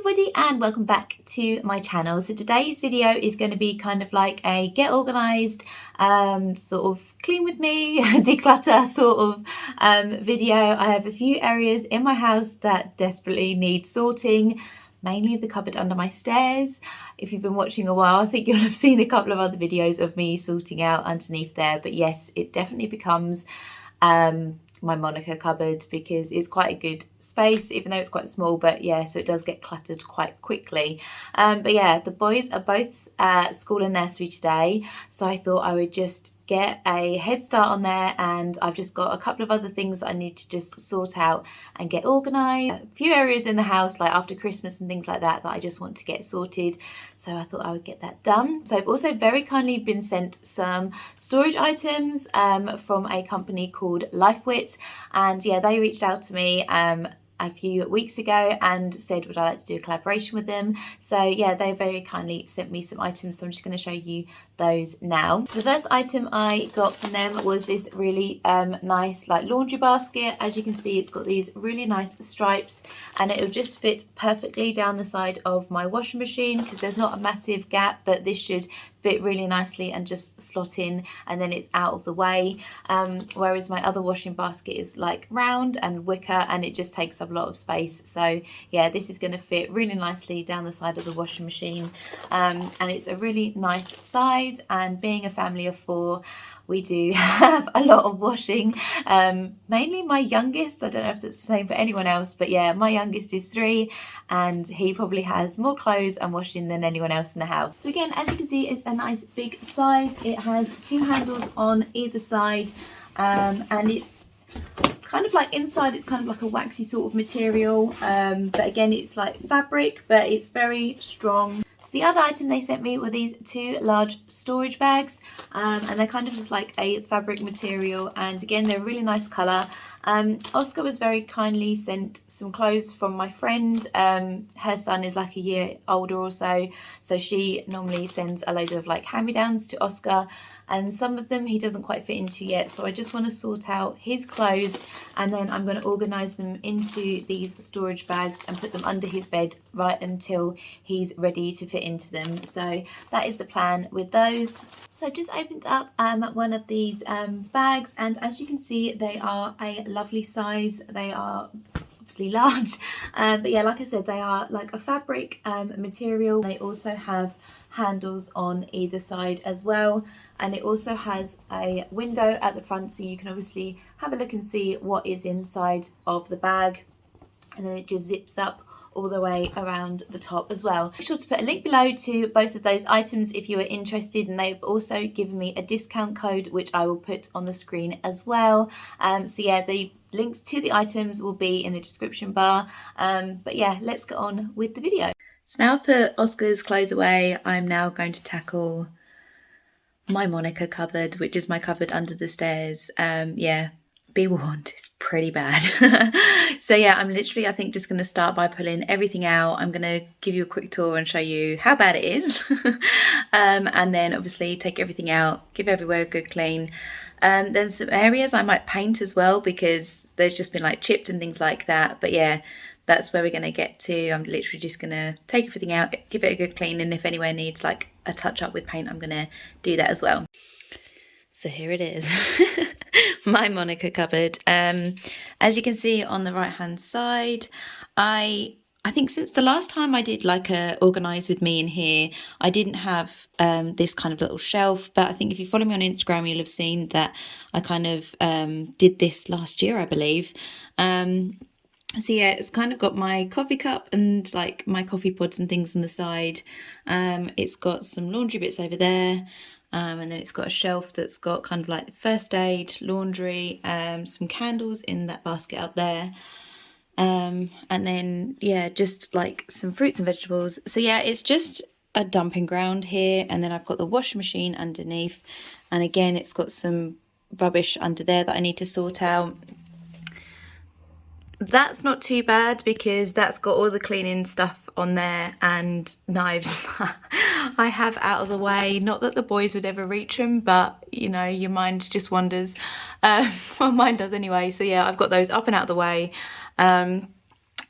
everybody and welcome back to my channel. So today's video is going to be kind of like a get organised, sort of clean with me, declutter sort of video. I have a few areas in my house that desperately need sorting, mainly the cupboard under my stairs. If you've been watching a while, I think you'll have seen a couple of other videos of me sorting out underneath there. But yes, it definitely becomes my Monica cupboard because it's quite a good space, even though it's quite small. But yeah, so it does get cluttered quite quickly. But yeah, the boys are both at school and nursery today, so I thought I would just get a head start on there, and I've just got a couple of other things that I need to just sort out and get organised. A few areas in the house, like after Christmas and things like that, that I just want to get sorted, so I thought I would get that done. So I've also very kindly been sent some storage items from a company called LifeWit, and yeah, they reached out to me a few weeks ago and said would I like to do a collaboration with them. So yeah, they very kindly sent me some items, so I'm just going to show you those now. So the first item I got from them was this really nice like laundry basket. As you can see, it's got these really nice stripes and it'll just fit perfectly down the side of my washing machine because there's not a massive gap, but this should fit really nicely and just slot in, and then it's out of the way, whereas my other washing basket is like round and wicker and it just takes up a lot of space. So yeah, this is going to fit really nicely down the side of the washing machine, and it's a really nice size, and being a family of 4, we do have a lot of washing. Mainly my youngest, I don't know if that's the same for anyone else, but yeah, my youngest is 3 and he probably has more clothes and washing than anyone else in the house. So again, as you can see, it's a nice big size. It has 2 handles on either side, and it's kind of like inside, it's kind of like a waxy sort of material, but again, it's like fabric, but it's very strong. So the other item they sent me were these 2 large storage bags, and they're kind of just like a fabric material, and again, they're a really nice colour. Oscar was very kindly sent some clothes from my friend. Her son is like a year older or so, so she normally sends a load of like hand-me-downs to Oscar, and some of them he doesn't quite fit into yet, so I just want to sort out his clothes and then I'm going to organise them into these storage bags and put them under his bed right until he's ready to fit into them. So that is the plan with those. So I've just opened up one of these bags, and as you can see, they are a lovely size. They are obviously large, but yeah, like I said, they are like a fabric material. They also have handles on either side as well, and it also has a window at the front, so you can obviously have a look and see what is inside of the bag, and then it just zips up all the way around the top as well. Be sure to put a link below to both of those items if you are interested, and they've also given me a discount code which I will put on the screen as well. So yeah, the links to the items will be in the description bar, but yeah, let's get on with the video. So now I've put Oscar's clothes away, I'm now going to tackle my Monica cupboard, which is my cupboard under the stairs. Yeah, be warned, it's pretty bad. So yeah, I'm literally, I think, just going to start by pulling everything out. I'm going to give you a quick tour and show you how bad it is. And then obviously take everything out, give everywhere a good clean. There's some areas I might paint as well because there's just been like chipped and things like that. But yeah, that's where we're going to get to. I'm literally just going to take everything out, give it a good clean, and if anywhere needs like a touch up with paint, I'm going to do that as well. So here it is, my Monica cupboard. As you can see on the right hand side, I think since the last time I did like a organise with me in here, I didn't have this kind of little shelf, but I think if you follow me on Instagram, you'll have seen that I kind of did this last year, I believe. So yeah, it's kind of got my coffee cup and like my coffee pods and things on the side. It's got some laundry bits over there, and then it's got a shelf that's got kind of like first aid, laundry, some candles in that basket up there, and then yeah, just like some fruits and vegetables. So yeah, it's just a dumping ground here, and then I've got the washing machine underneath, and again it's got some rubbish under there that I need to sort out. That's not too bad because that's got all the cleaning stuff on there and knives I have out of the way. Not that the boys would ever reach them, but you know, your mind just wanders. Well, mine does anyway. So yeah, I've got those up and out of the way.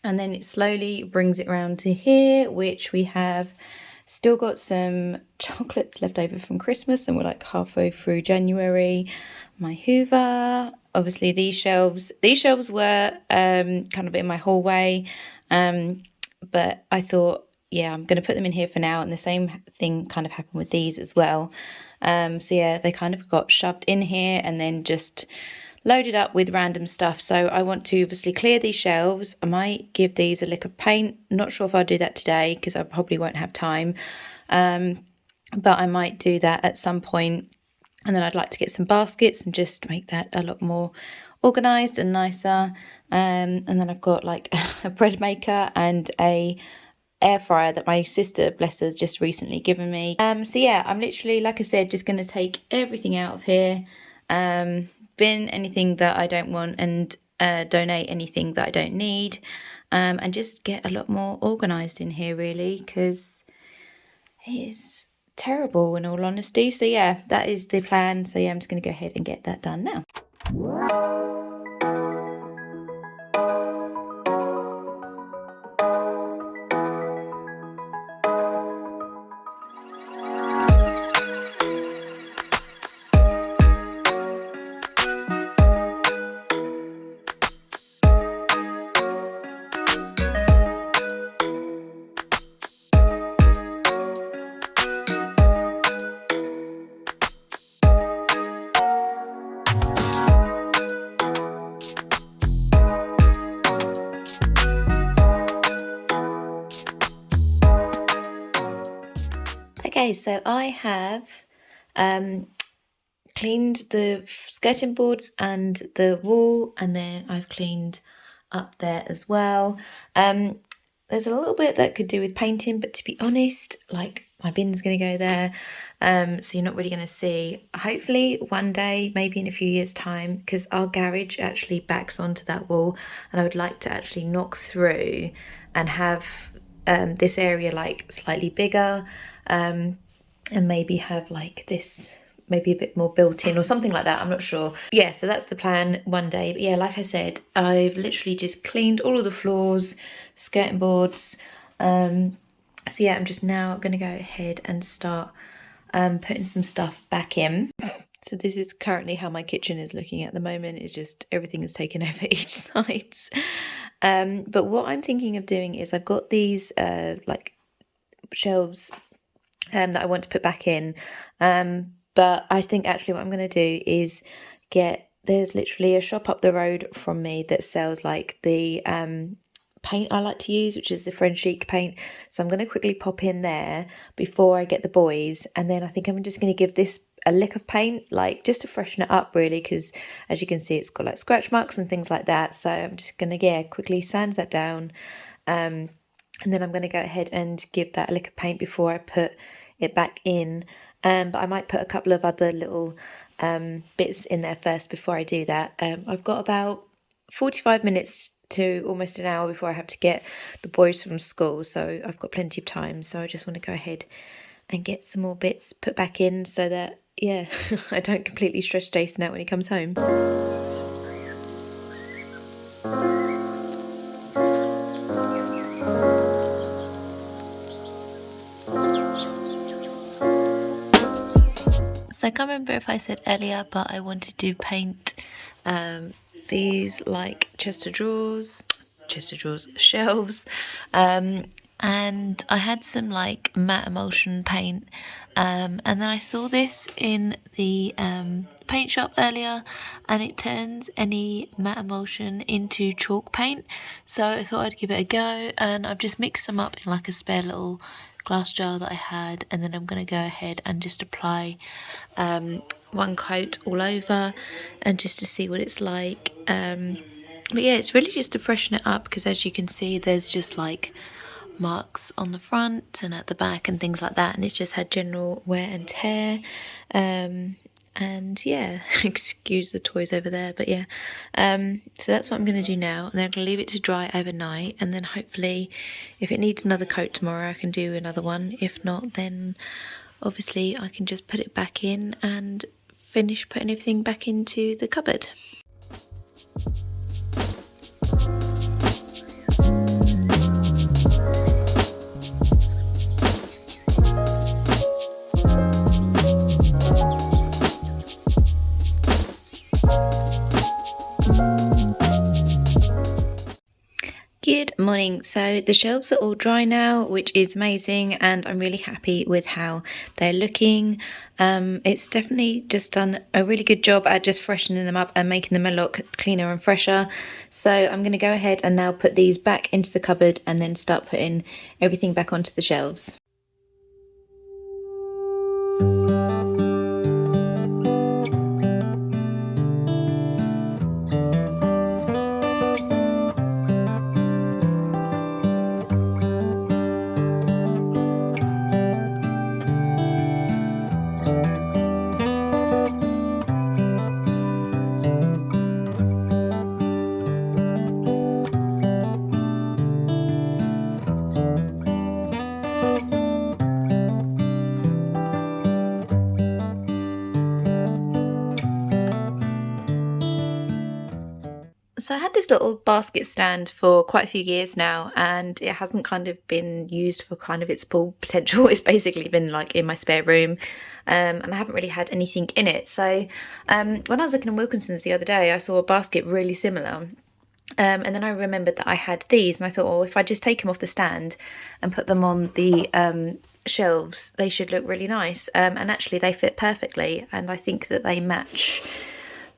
and then it slowly brings it around to here, which we have still got some chocolates left over from Christmas, and we're like halfway through January. My Hoover, obviously these shelves were kind of in my hallway, but I thought, yeah, I'm going to put them in here for now, and the same thing kind of happened with these as well. So yeah, they kind of got shoved in here and then just loaded up with random stuff. So I want to obviously clear these shelves. I might give these a lick of paint. Not sure if I'll do that today because I probably won't have time, but I might do that at some point. And then I'd like to get some baskets and just make that a lot more organised and nicer. And then I've got like a bread maker and a air fryer that my sister, bless her, just recently given me. So yeah, I'm literally, like I said, just going to take everything out of here, bin anything that I don't want, and donate anything that I don't need, and just get a lot more organised in here really, because it is terrible in all honesty. So yeah, that is the plan. So yeah, I'm just going to go ahead and get that done now. Okay, so I have cleaned the skirting boards and the wall, and then I've cleaned up there as well. There's a little bit that could do with painting, but to be honest, like, my bin's going to go there, so you're not really going to see. Hopefully one day, maybe in a few years time, because our garage actually backs onto that wall, and I would like to actually knock through and have this area like slightly bigger, and maybe have like this, maybe a bit more built in or something like that. I'm not sure. Yeah, so that's the plan one day. But yeah, like I said, I've literally just cleaned all of the floors, skirting boards. So yeah, I'm just now going to go ahead and start putting some stuff back in. So this is currently how my kitchen is looking at the moment. It's just everything is taken over each side. But what I'm thinking of doing is I've got these like shelves that I want to put back in, but I think actually what I'm going to do is there's literally a shop up the road from me that sells like the paint I like to use, which is the French chic paint. So I'm going to quickly pop in there before I get the boys, and then I think I'm just going to give this a lick of paint, like just to freshen it up really, because as you can see it's got like scratch marks and things like that. So I'm just going to quickly sand that down, and then I'm going to go ahead and give that a lick of paint before I put it back in. But I might put a couple of other little bits in there first before I do that. I've got about 45 minutes to almost an hour before I have to get the boys from school, so I've got plenty of time. So I just want to go ahead and get some more bits put back in so that, yeah, I don't completely stress Jason out when he comes home. So I can't remember if I said earlier, but I wanted to paint these like chest of drawers, shelves, and I had some like matte emulsion paint, and then I saw this in the paint shop earlier, and it turns any matte emulsion into chalk paint, so I thought I'd give it a go, and I've just mixed them up in like a spare little glass jar that I had, and then I'm going to go ahead and just apply one coat all over, and just to see what it's like. But yeah, it's really just to freshen it up, because as you can see there's just like marks on the front and at the back and things like that, and it's just had general wear and tear. And yeah, excuse the toys over there, but yeah, so that's what I'm going to do now, and then I'm going to leave it to dry overnight, and then hopefully if it needs another coat tomorrow I can do another one. If not, then obviously I can just put it back in and finish putting everything back into the cupboard. Morning. So the shelves are all dry now, which is amazing, and I'm really happy with how they're looking. It's definitely just done a really good job at just freshening them up and making them a lot cleaner and fresher. So I'm going to go ahead and now put these back into the cupboard and then start putting everything back onto the shelves. So I had this little basket stand for quite a few years now, and it hasn't kind of been used for kind of its full potential. It's basically been like in my spare room, and I haven't really had anything in it. So when I was looking at Wilkinson's the other day, I saw a basket really similar. And then I remembered that I had these, and I thought, oh, if I just take them off the stand and put them on the shelves, they should look really nice. And actually they fit perfectly, and I think that they match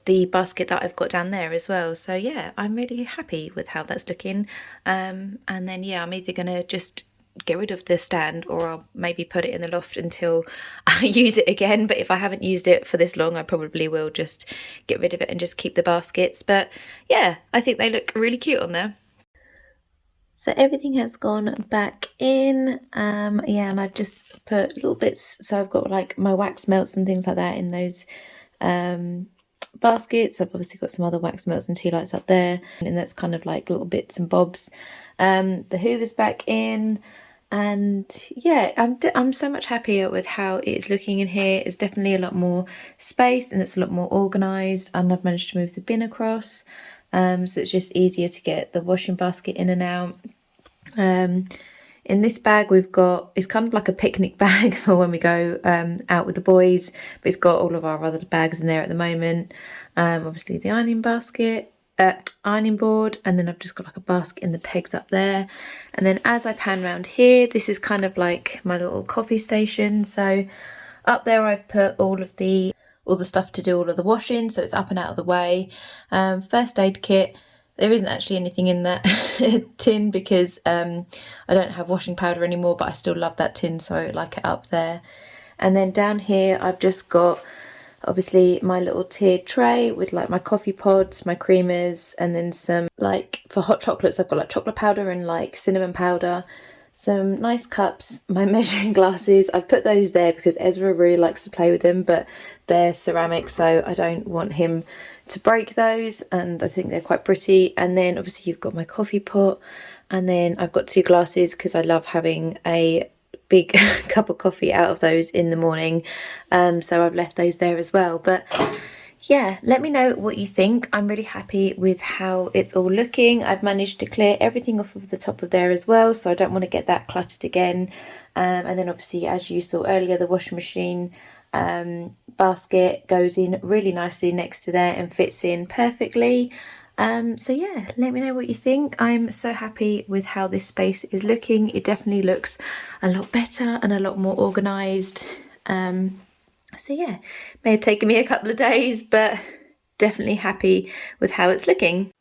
the basket that I've got down there as well. So yeah, I'm really happy with how that's looking. And then yeah, I'm either gonna just get rid of the stand, or I'll maybe put it in the loft until I use it again. But if I haven't used it for this long, I probably will just get rid of it and just keep the baskets. But yeah, I think they look really cute on there. So everything has gone back in, yeah, and I've just put little bits, so I've got like my wax melts and things like that in those baskets. I've obviously got some other wax melts and tea lights up there, and that's kind of like little bits and bobs. The hoover's back in, and yeah, I'm so much happier with how it's looking in here. It's definitely a lot more space and it's a lot more organised, and I've managed to move the bin across, so it's just easier to get the washing basket in and out. In this bag we've got, it's kind of like a picnic bag for when we go out with the boys, but it's got all of our other bags in there at the moment. Obviously the ironing basket, ironing board, and then I've just got like a basket in the pegs up there. And then as I pan around here, this is kind of like my little coffee station. So up there I've put all the stuff to do all of the washing, so it's up and out of the way. First aid kit. There isn't actually anything in that tin because I don't have washing powder anymore, but I still love that tin, so I like it up there. And then down here I've just got obviously my little tiered tray with like my coffee pods, my creamers, and then some, like for hot chocolates I've got like chocolate powder and like cinnamon powder, some nice cups, my measuring glasses. I've put those there because Ezra really likes to play with them, but they're ceramic, so I don't want him to break those, and I think they're quite pretty. And then obviously you've got my coffee pot, and then I've got 2 glasses because I love having a big cup of coffee out of those in the morning, so I've left those there as well. But yeah, let me know what you think. I'm really happy with how it's all looking. I've managed to clear everything off of the top of there as well, so I don't want to get that cluttered again. And then obviously, as you saw earlier, the washing machine basket goes in really nicely next to there and fits in perfectly. So yeah, let me know what you think. I'm so happy with how this space is looking. It definitely looks a lot better and a lot more organised. So yeah, may have taken me a couple of days, but definitely happy with how it's looking.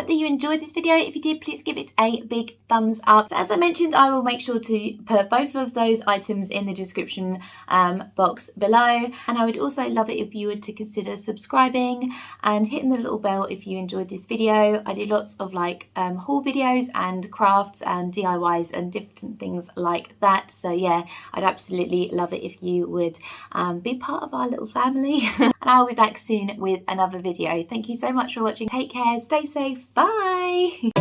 that you enjoyed this video. If you did, please give it a big thumbs up. So as I mentioned, I will make sure to put both of those items in the description box below, and I would also love it if you would to consider subscribing and hitting the little bell if you enjoyed this video. I do lots of like haul videos and crafts and DIYs and different things like that, so yeah, I'd absolutely love it if you would be part of our little family. And I'll be back soon with another video. Thank you so much for watching. Take care, stay safe, bye.